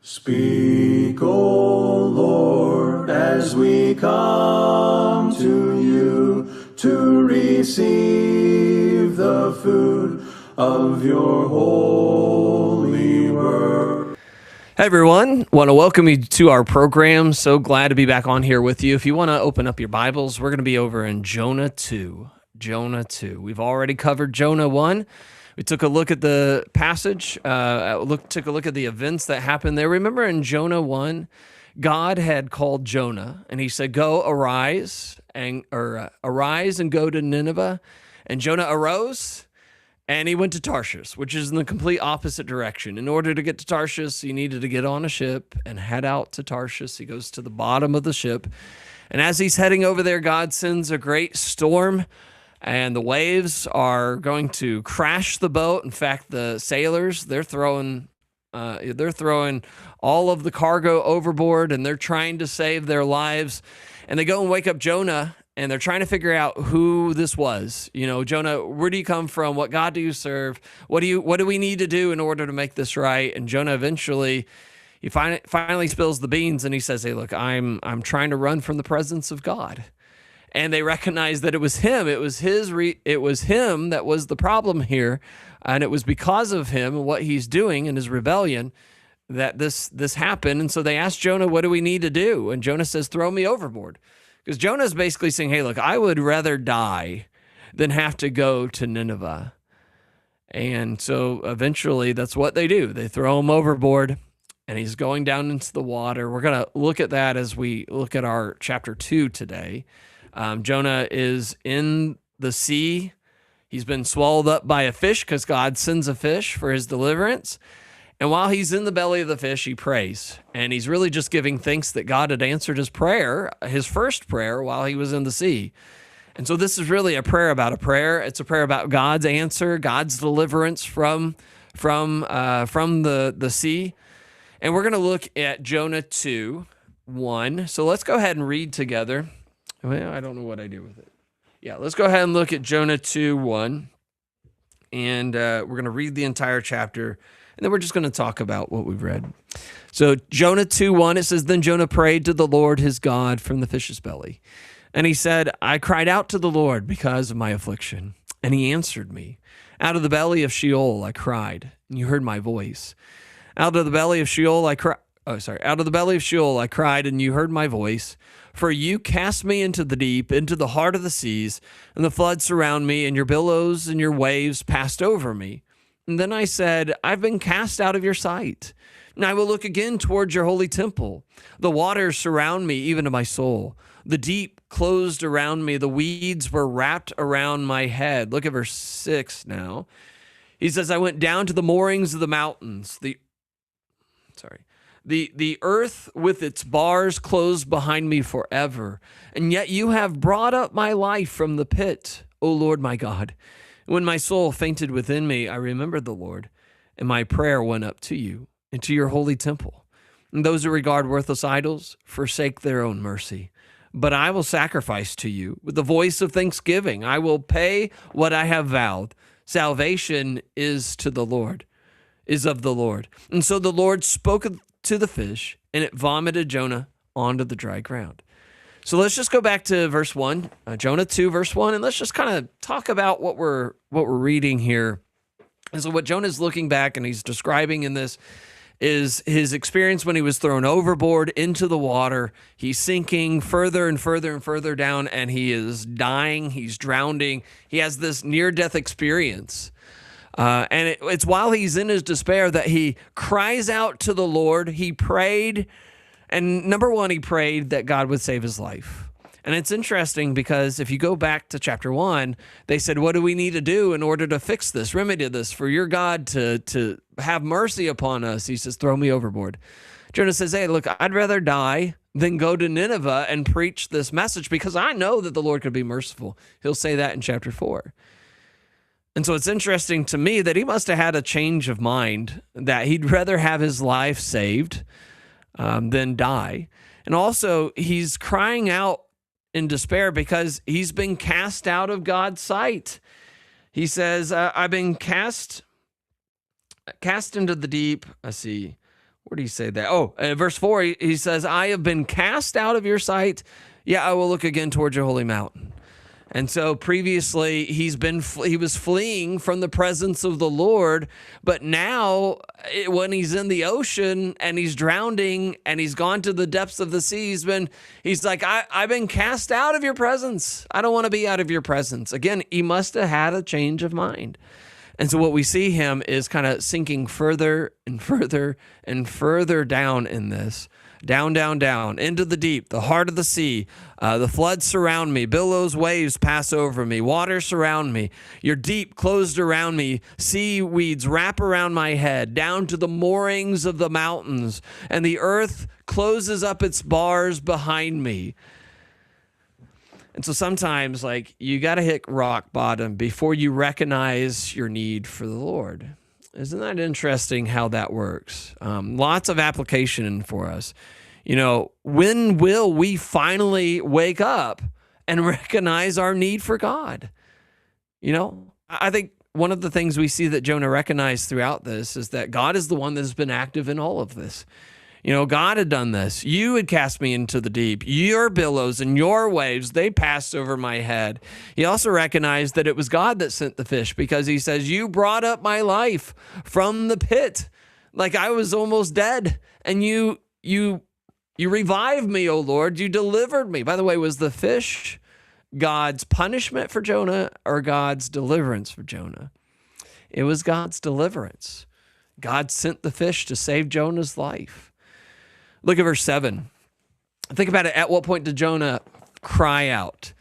Speak, O Lord, as we come to you to receive the food of your holy word. Hey everyone, want to welcome you to our program. So glad to be back on here with you. If you want to open up your Bibles, we're going to be over in Jonah 2. Jonah 2. We've already covered Jonah 1. We took a look at the passage, took a look at the events that happened there. Remember in Jonah 1, God had called Jonah and he said, arise and go to Nineveh. And Jonah arose and he went to Tarshish, which is in the complete opposite direction. In order to get to Tarshish, he needed to get on a ship and head out to Tarshish. He goes to the bottom of the ship. And as he's heading over there, God sends a great storm, and the waves are going to crash the boat. In fact, the sailors, they're throwing all of the cargo overboard, and they're trying to save their lives. And they go and wake up Jonah, and they're trying to figure out who this was. You know, Jonah, where do you come from? What God do you serve? What do we need to do in order to make this right? And Jonah eventually, he finally spills the beans, and he says, "Hey, look, I'm trying to run from the presence of God." And they recognize that it was him. It was him that was the problem here, and it was because of him and what he's doing in his rebellion that this happened. And so they asked Jonah, "What do we need to do?" And Jonah says, "Throw me overboard." Because Jonah is basically saying, "Hey, look, I would rather die than have to go to Nineveh." And so eventually that's what they do. They throw him overboard, and he's going down into the water. We're going to look at that as we look at our chapter 2 today. Jonah is in the sea. He's been swallowed up by a fish because God sends a fish for his deliverance. And while he's in the belly of the fish, he prays. And he's really just giving thanks that God had answered his prayer, his first prayer, while he was in the sea. And so this is really a prayer about a prayer. It's a prayer about God's answer, God's deliverance from the sea. And we're going to look at Jonah 2:1. So let's go ahead and read together. Well, I don't know what I do with it. Yeah, let's go ahead and look at Jonah 2:1. And we're going to read the entire chapter. And then we're just going to talk about what we've read. So Jonah 2:1, it says, "Then Jonah prayed to the Lord his God from the fish's belly. And he said, I cried out to the Lord because of my affliction. And he answered me. Out of the belly of Sheol I cried, and you heard my voice. Out of the belly of Sheol I cried. Out of the belly of Sheol I cried, and you heard my voice. For you cast me into the deep, into the heart of the seas, and the floods surround me, and your billows and your waves passed over me. And then I said, I've been cast out of your sight, and I will look again towards your holy temple. The waters surround me, even to my soul. The deep closed around me. The weeds were wrapped around my head." Look at verse 6 now. He says, "I went down to the moorings of the mountains. The earth with its bars closed behind me forever. And yet you have brought up my life from the pit, O Lord my God. When my soul fainted within me, I remembered the Lord, and my prayer went up to you, into your holy temple. And those who regard worthless idols forsake their own mercy. But I will sacrifice to you with the voice of thanksgiving. I will pay what I have vowed. Salvation is of the Lord. And so the Lord spoke to the fish, and it vomited Jonah onto the dry ground." So let's just go back to verse 1, Jonah 2, verse 1, and let's just kind of talk about what we're reading here. And so what Jonah's looking back and he's describing in this is his experience when he was thrown overboard into the water. He's sinking further and further and further down, and he is dying. He's drowning. He has this near-death experience. And it's while he's in his despair that he cries out to the Lord. He prayed, and number one, he prayed that God would save his life. And it's interesting because if you go back to chapter 1, they said, what do we need to do in order to fix this, remedy this, for your God to have mercy upon us? He says, throw me overboard. Jonah says, hey, look, I'd rather die than go to Nineveh and preach this message because I know that the Lord could be merciful. He'll say that in chapter 4. And so it's interesting to me that he must have had a change of mind, that he'd rather have his life saved than die. And also, he's crying out in despair because he's been cast out of God's sight. He says, I've been cast into the deep. Let's see. Where do you say that? Oh, verse 4, he says, I have been cast out of your sight. Yeah, I will look again toward your holy mountain. And so previously he was fleeing from the presence of the Lord, but now when he's in the ocean and he's drowning and he's gone to the depths of the sea, he's like, I've been cast out of your presence. I don't want to be out of your presence. Again, he must have had a change of mind. And so what we see him is kind of sinking further and further and further down in this. Down, down, down, into the deep, the heart of the sea. The floods surround me. Billows, waves pass over me. Waters surround me. Your deep closed around me. Seaweeds wrap around my head, down to the moorings of the mountains. And the earth closes up its bars behind me. And so sometimes, you got to hit rock bottom before you recognize your need for the Lord. Isn't that interesting how that works? Lots of application for us. When will we finally wake up and recognize our need for God? I think one of the things we see that Jonah recognized throughout this is that God is the one that has been active in all of this. God had done this. You had cast me into the deep. Your billows and your waves, they passed over my head. He also recognized that it was God that sent the fish, because he says, you brought up my life from the pit. Like I was almost dead, and you revived me, O Lord. You delivered me. By the way, was the fish God's punishment for Jonah or God's deliverance for Jonah? It was God's deliverance. God sent the fish to save Jonah's life. Look at verse 7. Think about it. At what point did Jonah cry out?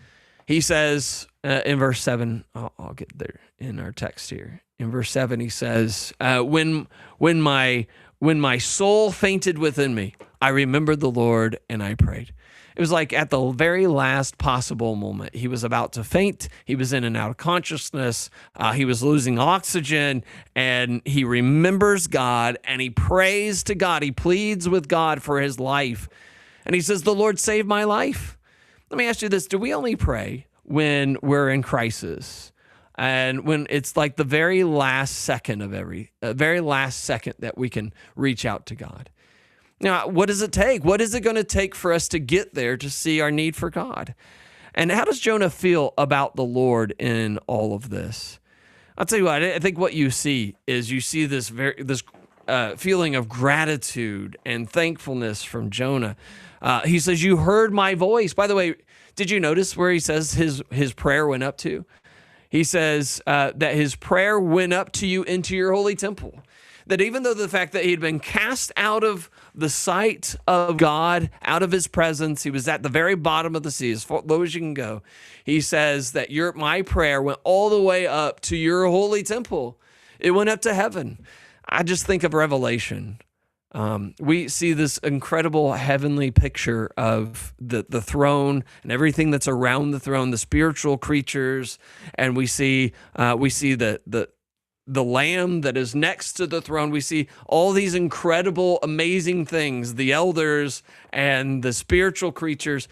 He says in verse 7, I'll get there in our text here. In verse 7, he says, when my soul fainted within me, I remembered the Lord and I prayed. It was like at the very last possible moment. He was about to faint. He was in and out of consciousness. He was losing oxygen, and he remembers God, and he prays to God. He pleads with God for his life. And he says, the Lord saved my life. Let me ask you this. Do we only pray when we're in crisis? And when it's like the very last second that we can reach out to God? Now, what does it take? What is it going to take for us to get there to see our need for God? And how does Jonah feel about the Lord in all of this? I'll tell you what, I think what you see is this feeling of gratitude and thankfulness from Jonah. He says, you heard my voice. By the way, did you notice where he says his prayer went up to? He says that his prayer went up to you into your holy temple. That even though the fact that he'd been cast out of the sight of God, out of his presence, he was at the very bottom of the sea, as low as you can go. He says that my prayer went all the way up to your holy temple. It went up to heaven. I just think of Revelation. We see this incredible heavenly picture of the throne and everything that's around the throne, the spiritual creatures, and we see the Lamb that is next to the throne. We see all these incredible, amazing things, the elders and the spiritual creatures.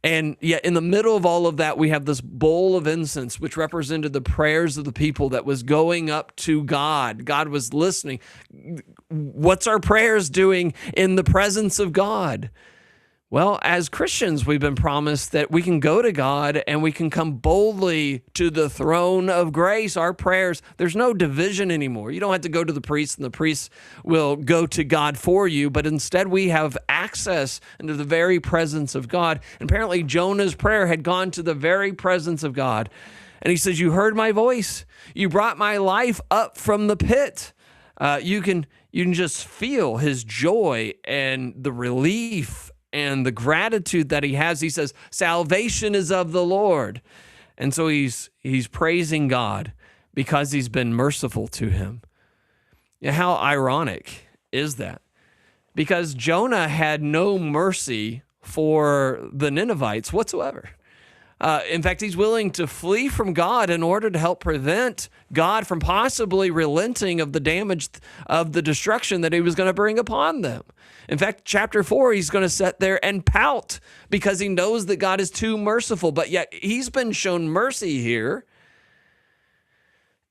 And yet in the middle of all of that, we have this bowl of incense, which represented the prayers of the people that was going up to God. God was listening. What's our prayers doing in the presence of God? Well, as Christians, we've been promised that we can go to God and we can come boldly to the throne of grace. Our prayers, there's no division anymore. You don't have to go to the priest and the priest will go to God for you, but instead we have access into the very presence of God. And apparently Jonah's prayer had gone to the very presence of God. And he says, you heard my voice. You brought my life up from the pit. You can just feel his joy and the relief and the gratitude that he has. He says, salvation is of the Lord. And so he's praising God because he's been merciful to him. How ironic is that? Because Jonah had no mercy for the Ninevites whatsoever. In fact, he's willing to flee from God in order to help prevent God from possibly relenting of the damage of the destruction that he was going to bring upon them. In fact, chapter 4, he's going to sit there and pout because he knows that God is too merciful, but yet he's been shown mercy here,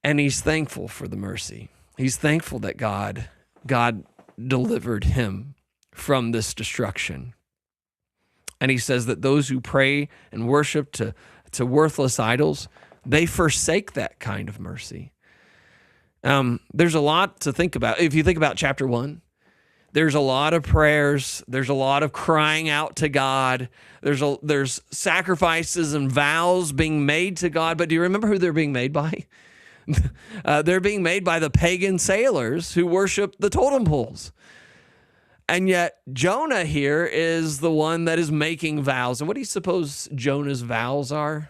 and he's thankful for the mercy. He's thankful that God delivered him from this destruction. And he says that those who pray and worship to worthless idols, they forsake that kind of mercy. There's a lot to think about. If you think about chapter 1, there's a lot of prayers. There's a lot of crying out to God. There's sacrifices and vows being made to God. But do you remember who they're being made by? They're being made by the pagan sailors who worship the totem poles. And yet Jonah here is the one that is making vows. And what do you suppose Jonah's vows are?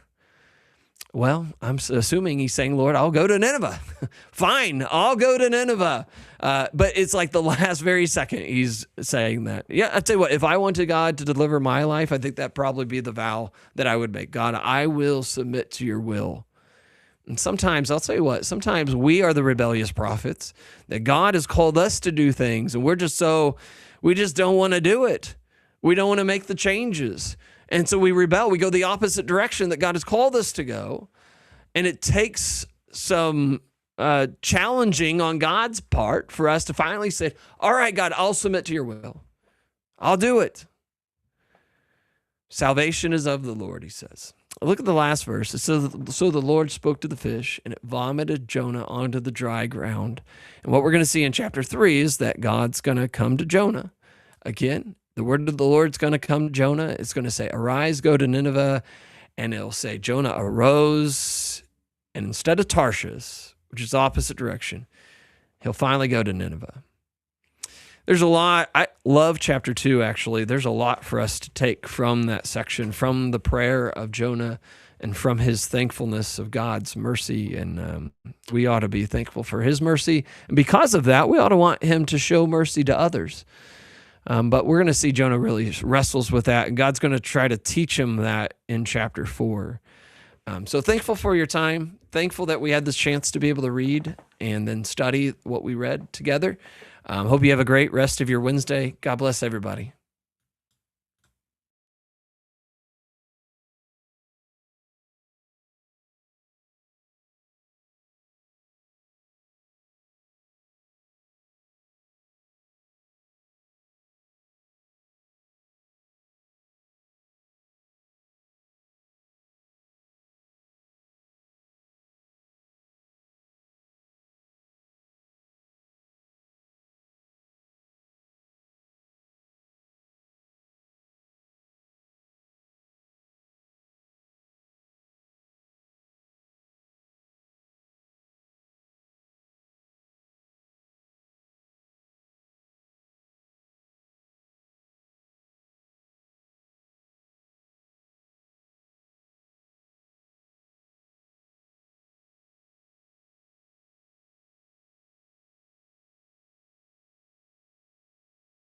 Well, I'm assuming he's saying, Lord, I'll go to Nineveh. Fine, I'll go to Nineveh. But it's like the last very second he's saying that. Yeah, I'll tell you what, if I wanted God to deliver my life, I think that'd probably be the vow that I would make. God, I will submit to your will. And sometimes, I'll tell you what, sometimes we are the rebellious prophets, that God has called us to do things, and we just don't want to do it. We don't want to make the changes. And so we rebel. We go the opposite direction that God has called us to go. And it takes some challenging on God's part for us to finally say, all right, God, I'll submit to your will. I'll do it. Salvation is of the Lord, he says. Look at the last verse. It says, so the Lord spoke to the fish, and it vomited Jonah onto the dry ground. And what we're going to see in chapter 3 is that God's going to come to Jonah. Again, the word of the Lord's going to come to Jonah. It's going to say, arise, go to Nineveh. And it'll say, Jonah arose, and instead of Tarshish, which is the opposite direction, he'll finally go to Nineveh. There's a lot. I love chapter 2, actually. There's a lot for us to take from that section, from the prayer of Jonah and from his thankfulness of God's mercy. And we ought to be thankful for his mercy. And because of that, we ought to want him to show mercy to others. But we're going to see Jonah really wrestles with that, and God's going to try to teach him that in chapter 4. So thankful for your time. Thankful that we had this chance to be able to read and then study what we read together. Hope you have a great rest of your Wednesday. God bless everybody.